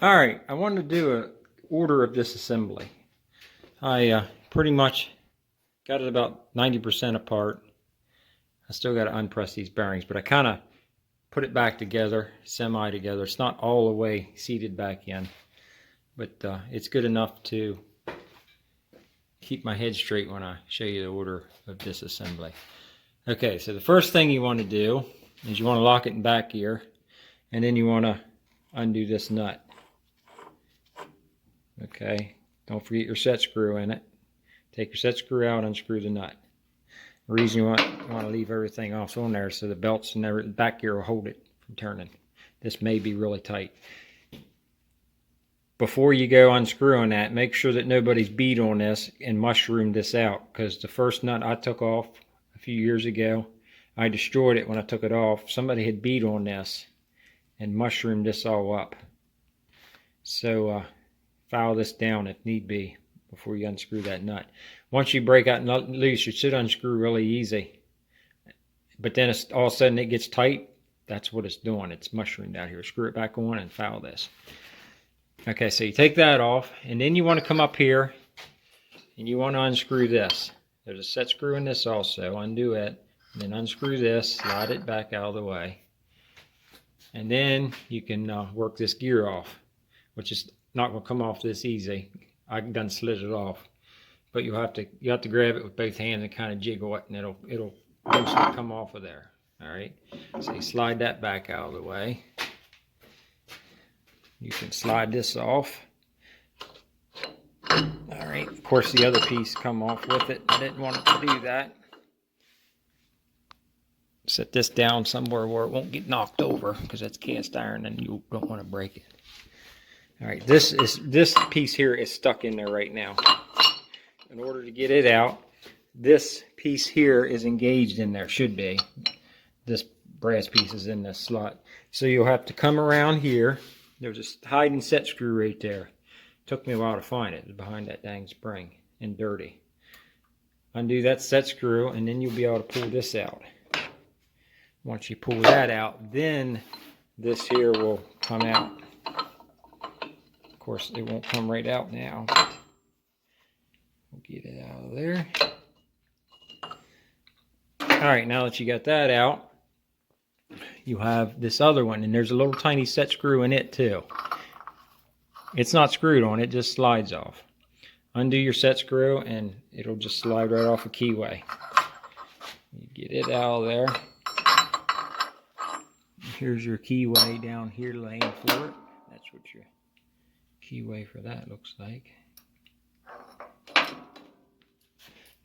All right, I wanted to do an order of disassembly. I pretty much got it about 90% apart. I still got to unpress these bearings, but I kind of put it back together, semi-together. It's not all the way seated back in, but it's good enough to keep my head straight when I show you the order of disassembly. Okay, so the first thing you want to do is you want to lock it in back gear, and then you want to undo this nut. Okay, don't forget your set screw in it. Take your set screw out, unscrew the nut. The reason you want to leave everything else on there so the belts and the back gear will hold it from turning. This may be really tight. Before you go unscrewing that, make sure that nobody's beat on this and mushroomed this out, because the first nut I took off a few years ago, I destroyed it when I took it off. Somebody had beat on this and mushroomed this all up. So file this down if need be before you unscrew that nut. Once you break that nut loose, it should unscrew really easy. But then it's, all of a sudden it gets tight. That's what it's doing. It's mushroomed out here. Screw it back on and file this. Okay, so you take that off, and then you want to come up here and you want to unscrew this. There's a set screw in this also. Undo it, and then unscrew this, slide it back out of the way. And then you can work this gear off, which is not going to come off this easy. I done slid it off, but you have to grab it with both hands and kind of jiggle it, and it'll mostly come off of there. All right, so you slide that back out of the way. You can slide this off. All right, of course the other piece come off with it. I didn't want it to do that. Set this down somewhere where it won't get knocked over, because that's cast iron and you don't want to break it. All right, this piece here is stuck in there right now. In order to get it out, this piece here is engaged in there, should be. This brass piece is in this slot. So you'll have to come around here. There's a hiding set screw right there. Took me a while to find it. It's behind that dang spring and dirty. Undo that set screw, and then you'll be able to pull this out. Once you pull that out, then this here will come out. Of course, it won't come right out now. We'll get it out of there. All right, now that you got that out, you have this other one, and there's a little tiny set screw in it too. It's not screwed on, it just slides off. Undo your set screw, and it'll just slide right off a keyway. You get it out of there. Here's your keyway down here laying for it. That's what your keyway for that looks like.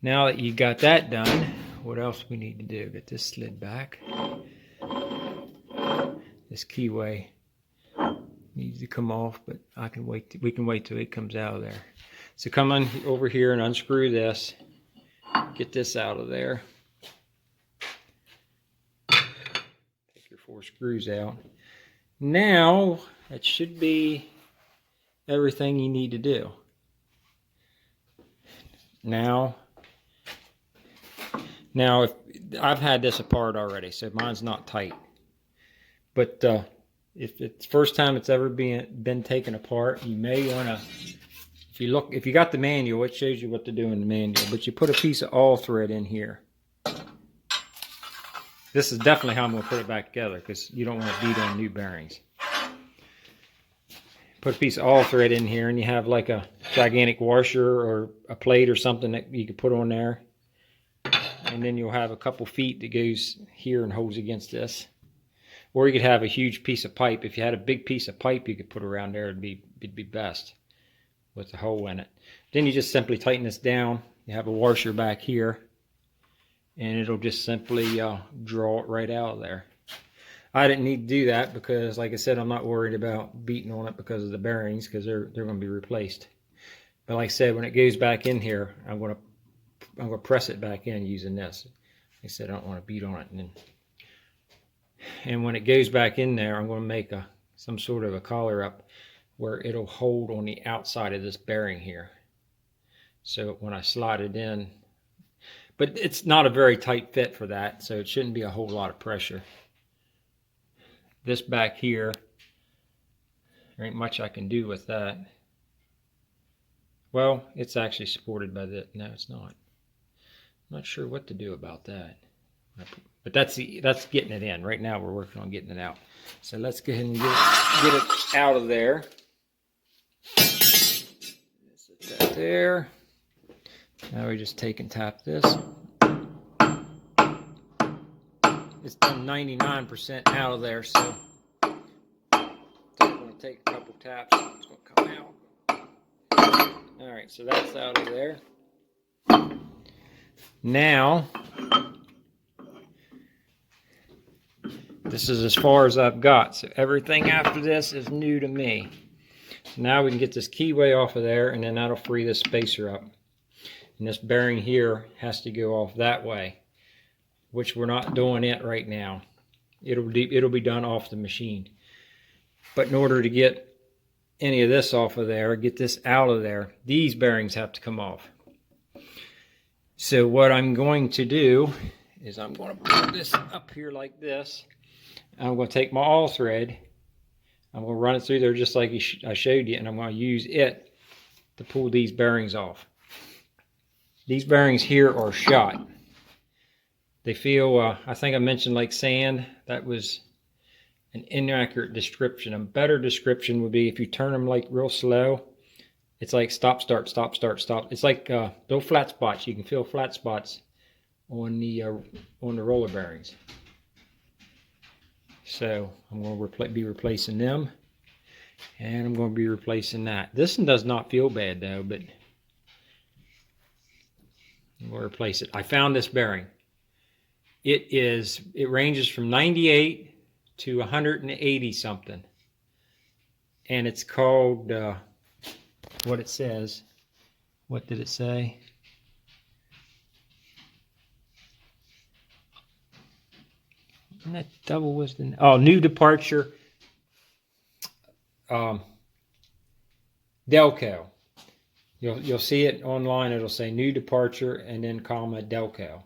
Now that you got that done, what else we need to do? Get this slid back. This keyway needs to come off, but I can wait. We can wait till it comes out of there. So come on over here and unscrew this. Get this out of there. Take your 4 screws out. Now that should be everything you need to do. Now if I've had this apart already, so mine's not tight. But if it's the first time it's ever been taken apart, you may want to, if you got the manual, it shows you what to do in the manual, but you put a piece of all thread in here. This is definitely how I'm going to put it back together, because you don't want to beat on new bearings. Put a piece of all thread in here, and you have like a gigantic washer or a plate or something that you can put on there. And then you'll have a couple feet that goes here and holds against this. Or you could have a huge piece of pipe. If you had a big piece of pipe you could put around there, it'd be best with a hole in it. Then you just simply tighten this down. You have a washer back here, and it'll just simply draw it right out of there. I didn't need to do that because, like I said, I'm not worried about beating on it because of the bearings, because they're going to be replaced. But like I said, when it goes back in here, I'm going to press it back in using this. Like I said, I don't want to beat on it. And when it goes back in there, I'm going to make some sort of a collar up where it'll hold on the outside of this bearing here. So when I slide it in, but it's not a very tight fit for that, so it shouldn't be a whole lot of pressure. This back here There ain't much I can do with that. Well, it's actually supported by the, no, it's not. I'm not sure what to do about that. But that's getting it in. Right now we're working on getting it out. So let's go ahead and get it out of there. Set that there. Now we just take and tap this. It's done 99% out of there, so I'm going to take a couple taps. It's going to come out. All right, so that's out of there. Now, this is as far as I've got. So everything after this is new to me. So now we can get this keyway off of there, and then that'll free this spacer up. And this bearing here has to go off that way, which we're not doing it right now. It'll be done off the machine. But in order to get any of this off of there, get this out of there, these bearings have to come off. So what I'm going to do is I'm going to put this up here like this. I'm going to take my awl thread. I'm going to run it through there just like I showed you, and I'm going to use it to pull these bearings off. These bearings here are shot. They feel, I think I mentioned like sand. That was an inaccurate description. A better description would be if you turn them like real slow, it's like stop, start, stop, start, stop. It's like little flat spots. You can feel flat spots on the roller bearings. So I'm going to be replacing them, and I'm going to be replacing that. This one does not feel bad though, but I'm going to replace it. I found this bearing. It ranges from 98 to 180 something, and it's called what it says. What did it say? Isn't that double wisdom? Oh, new Depature Delco. You'll see it online. It'll say new Depature and then comma Delco.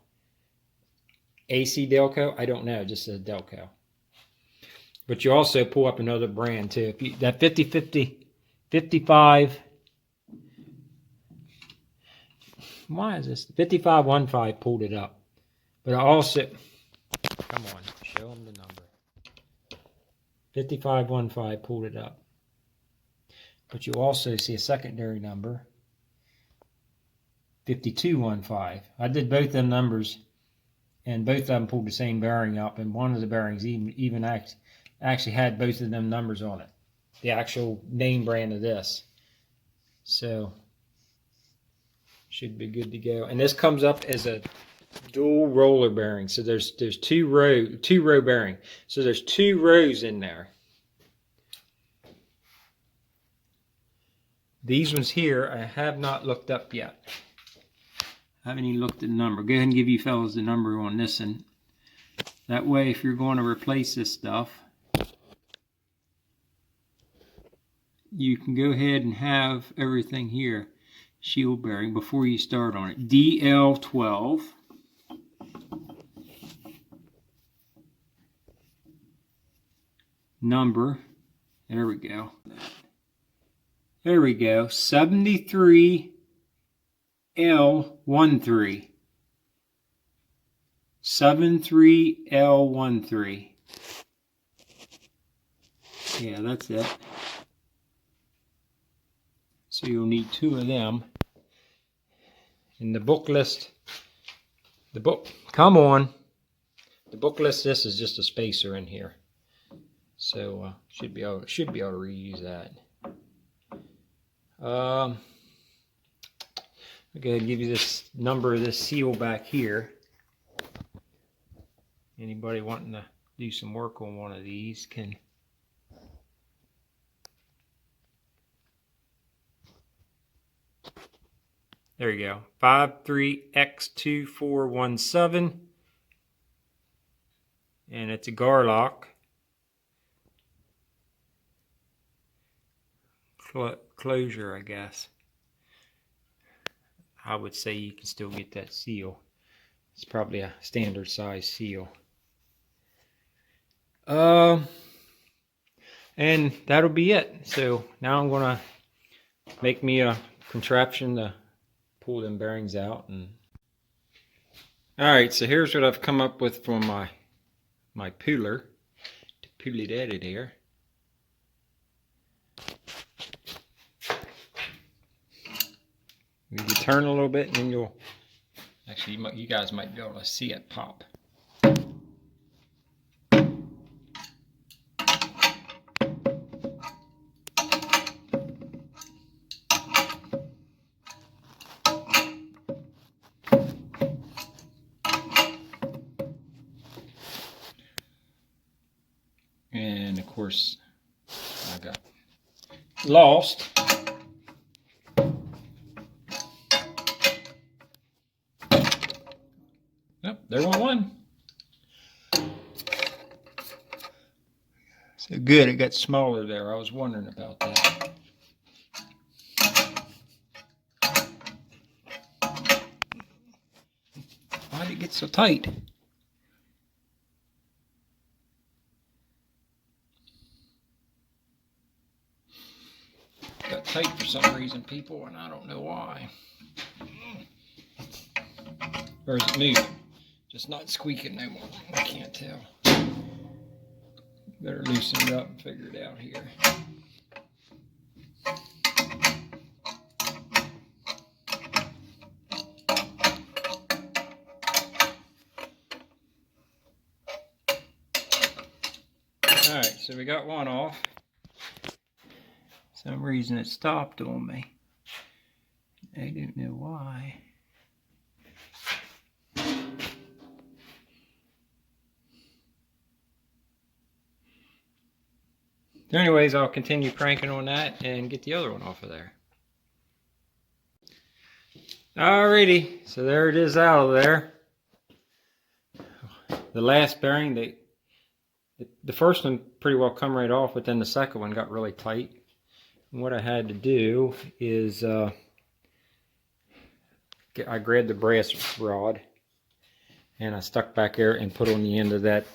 AC Delco? I don't know. It just says Delco. But you also pull up another brand too. If you, that 55. Why is this? 5515 pulled it up. But I also, come on, show them the number. 5515 pulled it up. But you also see a secondary number, 5215. I did both them numbers, and both of them pulled the same bearing up, and one of the bearings even actually had both of them numbers on it, the actual name brand of this. So should be good to go. And this comes up as a dual roller bearing. So there's two row bearing. So there's 2 rows in there. These ones here I have not looked up yet. I haven't even looked at the number. Go ahead and give you fellas the number on this, and that way if you're going to replace this stuff, you can go ahead and have everything here shield bearing before you start on it. DL12 number, there we go. There we go, 73L13. 73L13. Yeah, that's it. So you'll need 2 of them. In the book list, come on. The book list, this is just a spacer in here. So should be able to reuse that. I'll go ahead and give you this number of this seal back here. Anybody wanting to do some work on one of these can. There you go. 53X2417. And it's a Garlock. Klozer, I guess. I would say you can still get that seal. It's probably a standard size seal. And that'll be it. So now I'm going to make me a contraption to pull them bearings out. And alright, so here's what I've come up with from my puller to pull it out of there. You can turn a little bit and then you'll actually, you guys might be able to see it pop. And of course, I got lost. Yep, there went one. So good, it got smaller there. I was wondering about that. Why did it get so tight? Got tight for some reason, people, and I don't know why. Or is it moving? Just not squeaking no more. I can't tell. Better loosen it up and figure it out here. Alright, so we got one off. For some reason it stopped on me. I don't know why. So anyways, I'll continue cranking on that and get the other one off of there. Alrighty, so there it is out of there. The last bearing, the first one pretty well come right off, but then the second one got really tight. And what I had to do is I grabbed the brass rod and I stuck back there and put on the end of that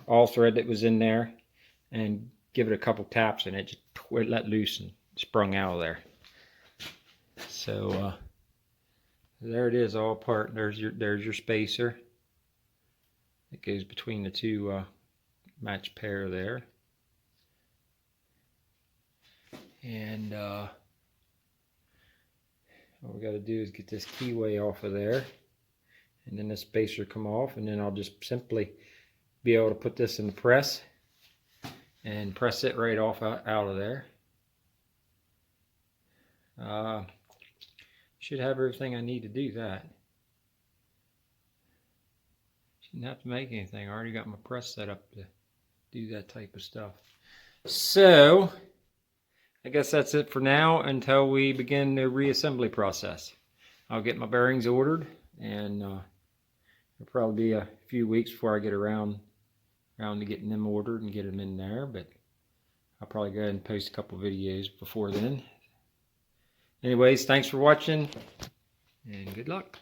all thread that was in there and give it a couple taps and it just let loose and sprung out of there. So there it is, all apart. There's your spacer. It goes between the two match pair there. And all we got to do is get this keyway off of there, and then the spacer come off, and then I'll just simply be able to put this in the press and press it right off out of there. Should have everything I need to do that. Shouldn't have to make anything. I already got my press set up to do that type of stuff. So I guess that's it for now until we begin the reassembly process. I'll get my bearings ordered, and it'll probably be a few weeks before I get around to getting them ordered and get them in there, but I'll probably go ahead and post a couple videos before then. Anyways, thanks for watching and good luck.